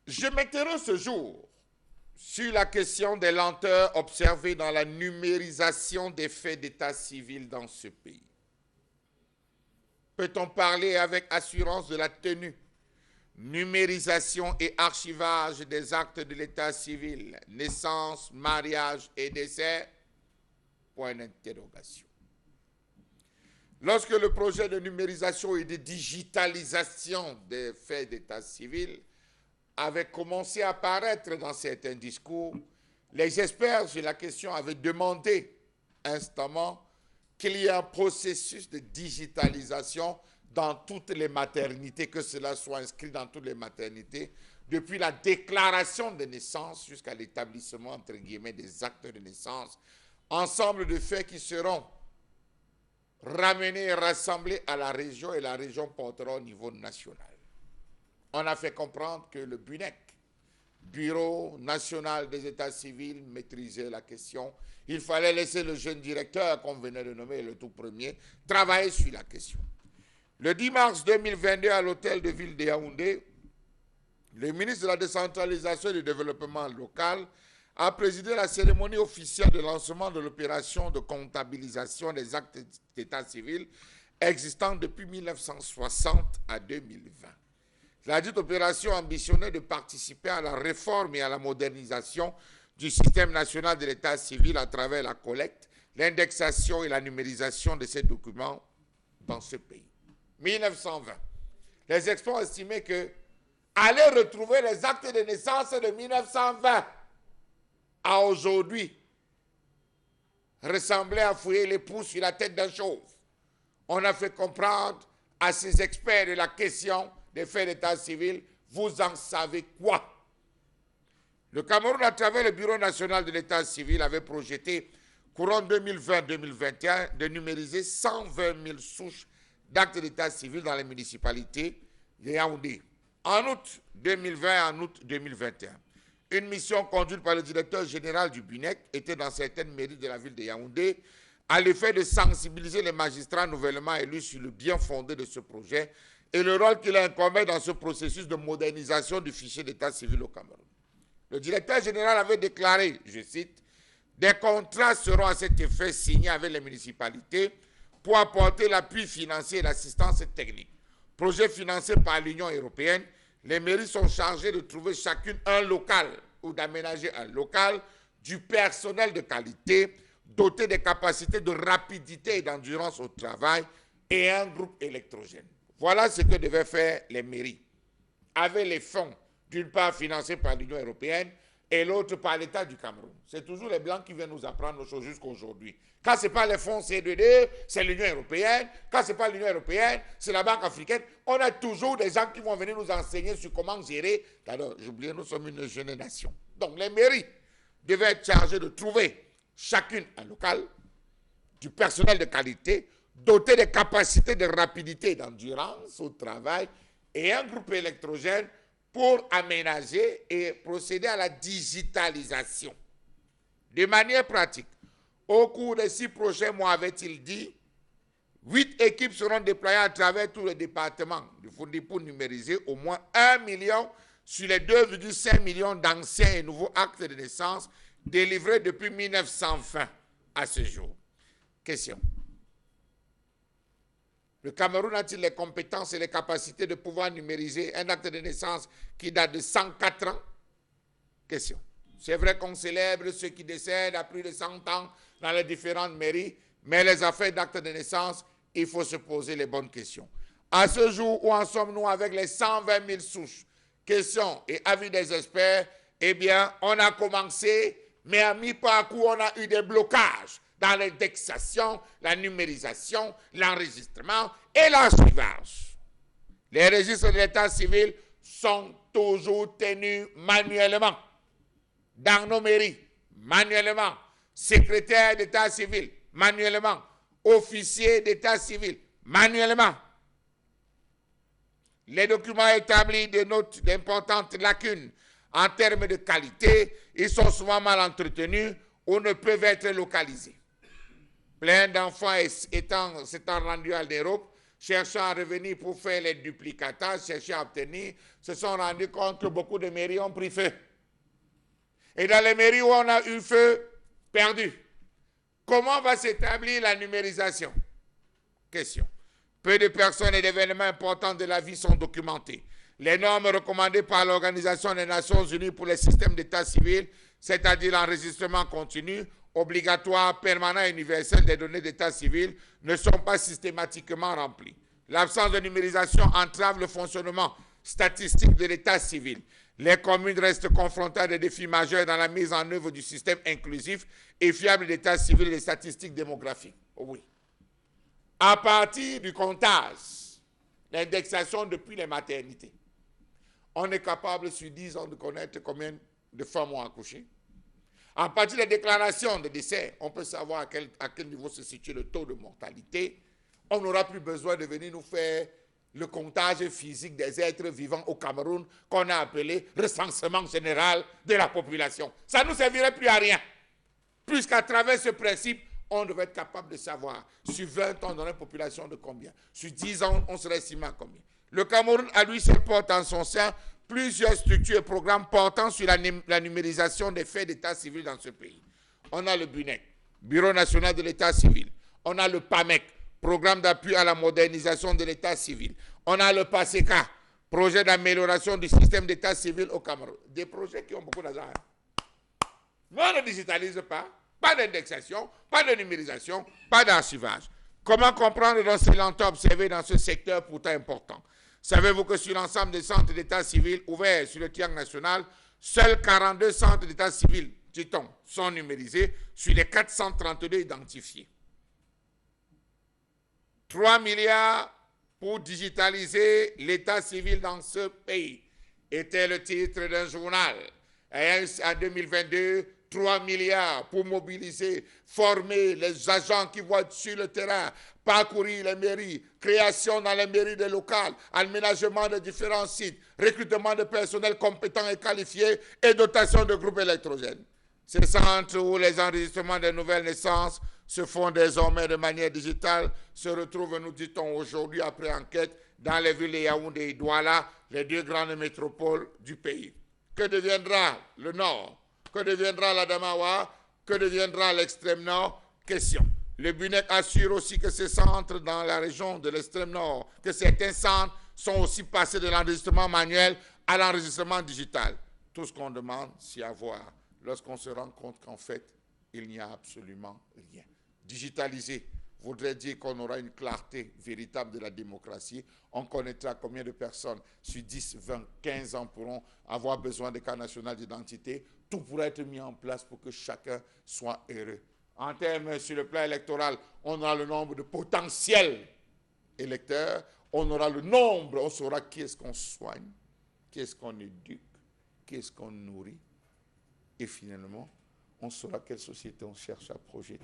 Je m'interroge ce jour sur la question des lenteurs observées dans la numérisation des faits d'état civil dans ce pays. Peut-on parler avec assurance de la tenue, numérisation et archivage des actes de l'état civil, naissance, mariage et décès? Point d'interrogation. Lorsque le projet de numérisation et de digitalisation des faits d'état civil avait commencé à apparaître dans certains discours, les experts sur la question avaient demandé instamment qu'il y ait un processus de digitalisation dans toutes les maternités, que cela soit inscrit dans toutes les maternités, depuis la déclaration de naissance jusqu'à l'établissement, entre guillemets, des actes de naissance, ensemble de faits qui seront ramenés et rassemblés à la région, et la région portera au niveau national. On a fait comprendre que le BUNEC, Bureau national des états civils, maîtrisait la question. Il fallait laisser le jeune directeur, qu'on venait de nommer le tout premier, travailler sur la question. Le 10 mars 2022, à l'hôtel de ville de Yaoundé, le ministre de la décentralisation et du développement local a présidé la cérémonie officielle de lancement de l'opération de comptabilisation des actes d'état civil existants depuis 1960 à 2020. La dite opération ambitionnait de participer à la réforme et à la modernisation du système national de l'état civil à travers la collecte, l'indexation et la numérisation de ces documents dans ce pays. 1920. Les experts ont estimé que aller retrouver les actes de naissance de 1920 à aujourd'hui ressemblait à fouiller les pouces sur la tête d'un chauve. On a fait comprendre à ces experts de la question des faits d'état civil, vous en savez quoi? Le Cameroun, à travers le Bureau national de l'état civil, avait projeté, courant 2020-2021, de numériser 120 000 souches d'actes d'état civil dans les municipalités de Yaoundé. En août 2020 et en août 2021, une mission conduite par le directeur général du BUNEC était dans certaines mairies de la ville de Yaoundé à l'effet de sensibiliser les magistrats nouvellement élus sur le bien fondé de ce projet et le rôle qu'il incombait dans ce processus de modernisation du fichier d'état civil au Cameroun. Le directeur général avait déclaré, je cite, « Des contrats seront à cet effet signés avec les municipalités pour apporter l'appui financier et l'assistance technique. Projet financé par l'Union européenne, les mairies sont chargées de trouver chacune un local ou d'aménager un local, du personnel de qualité, doté des capacités de rapidité et d'endurance au travail et un groupe électrogène. » Voilà ce que devaient faire les mairies, avec les fonds, d'une part financés par l'Union européenne et l'autre par l'État du Cameroun. C'est toujours les Blancs qui viennent nous apprendre nos choses jusqu'à aujourd'hui. Quand ce n'est pas les fonds C2D, c'est l'Union européenne. Quand ce n'est pas l'Union européenne, c'est la Banque africaine. On a toujours des gens qui vont venir nous enseigner sur comment gérer. Alors, j'oubliais, nous sommes une jeune nation. Donc, les mairies devaient être chargées de trouver chacune un local, du personnel de qualité, doté des capacités de rapidité et d'endurance au travail et un groupe électrogène pour aménager et procéder à la digitalisation. De manière pratique, au cours des 6 prochains mois, avait-il dit, 8 équipes seront déployées à travers tous les départements du Fondi pour numériser au moins 1 million sur les 2,5 millions d'anciens et nouveaux actes de naissance délivrés depuis 1920 à ce jour. Question. Le Cameroun a-t-il les compétences et les capacités de pouvoir numériser un acte de naissance qui date de 104 ans? Question. C'est vrai qu'on célèbre ceux qui décèdent à plus de 100 ans dans les différentes mairies, mais les affaires d'actes de naissance, il faut se poser les bonnes questions. À ce jour, où en sommes-nous avec les 120 000 souches? Question et avis des experts, eh bien, on a commencé, mais à mi-parcours, on a eu des blocages dans l'indexation, la numérisation, l'enregistrement et l'archivage. Les registres de l'état civil sont toujours tenus manuellement dans nos mairies, manuellement, secrétaire d'état civil, manuellement, officier d'état civil, manuellement. Les documents établis dénotent d'importantes lacunes en termes de qualité, ils sont souvent mal entretenus ou ne peuvent être localisés. Plein d'enfants s'étant rendus à l'Europe cherchant à revenir pour faire les duplicata, cherchant à obtenir, se sont rendus compte que beaucoup de mairies ont pris feu. Et dans les mairies où on a eu feu, perdu. Comment va s'établir la numérisation? Question. Peu de personnes et d'événements importants de la vie sont documentés. Les normes recommandées par l'Organisation des Nations Unies pour les systèmes d'état civil, c'est-à-dire l'enregistrement continu, obligatoire, permanent et universel des données d'état civil, ne sont pas systématiquement remplies. L'absence de numérisation entrave le fonctionnement statistique de l'état civil. Les communes restent confrontées à des défis majeurs dans la mise en œuvre du système inclusif et fiable d'état civil et des statistiques démographiques. Oh oui. À partir du comptage, l'indexation depuis les maternités, on est capable sur 10 ans de connaître combien de femmes ont accouché. À partir des déclarations de décès, on peut savoir à quel niveau se situe le taux de mortalité. On n'aura plus besoin de venir nous faire le comptage physique des êtres vivants au Cameroun qu'on a appelé recensement général de la population. Ça ne nous servirait plus à rien. Puisqu'à travers ce principe, on devrait être capable de savoir sur 20 ans, on aurait une population de combien. Sur 10 ans, on serait estimé à combien. Le Cameroun, à lui seul, porte en son sein plusieurs structures et programmes portant sur la numérisation des faits d'état civil dans ce pays. On a le BUNEC, Bureau national de l'état civil. On a le PAMEC, Programme d'appui à la modernisation de l'état civil. On a le PASECA, Projet d'amélioration du système d'état civil au Cameroun. Des projets qui ont beaucoup d'argent. Mais on ne digitalise pas d'indexation, pas de numérisation, pas d'archivage. Comment comprendre donc ces lenteurs observées dans ce secteur pourtant important? Savez-vous que sur l'ensemble des centres d'état civil ouverts sur le triangle national, seuls 42 centres d'état civil, dit-on, sont numérisés sur les 432 identifiés? 3 milliards pour digitaliser l'état civil dans ce pays était le titre d'un journal. Et en 2022, 3 milliards pour mobiliser, former les agents qui vont être sur le terrain, parcourir les mairies, création dans les mairies des locales, aménagement de différents sites, recrutement de personnel compétent et qualifié et dotation de groupes électrogènes. Ces centres où les enregistrements des nouvelles naissances se font désormais de manière digitale se retrouvent, nous dit-on aujourd'hui après enquête, dans les villes de Yaoundé et Douala, les deux grandes métropoles du pays. Que deviendra le Nord? Que deviendra l'Adamawa? Que deviendra l'extrême Nord? Question. Le BUNEC assure aussi que ces centres dans la région de l'extrême Nord, que certains centres sont aussi passés de l'enregistrement manuel à l'enregistrement digital. Tout ce qu'on demande, c'est à voir lorsqu'on se rend compte qu'en fait, il n'y a absolument rien. Digitaliser voudrait dire qu'on aura une clarté véritable de la démocratie. On connaîtra combien de personnes sur 10, 20, 15 ans pourront avoir besoin de carte nationale d'identité. Tout pourrait être mis en place pour que chacun soit heureux. En termes sur le plan électoral, on aura le nombre de potentiels électeurs, on aura le nombre, on saura qui est-ce qu'on soigne, qui est-ce qu'on éduque, qui est-ce qu'on nourrit. Et finalement, on saura quelle société on cherche à projeter.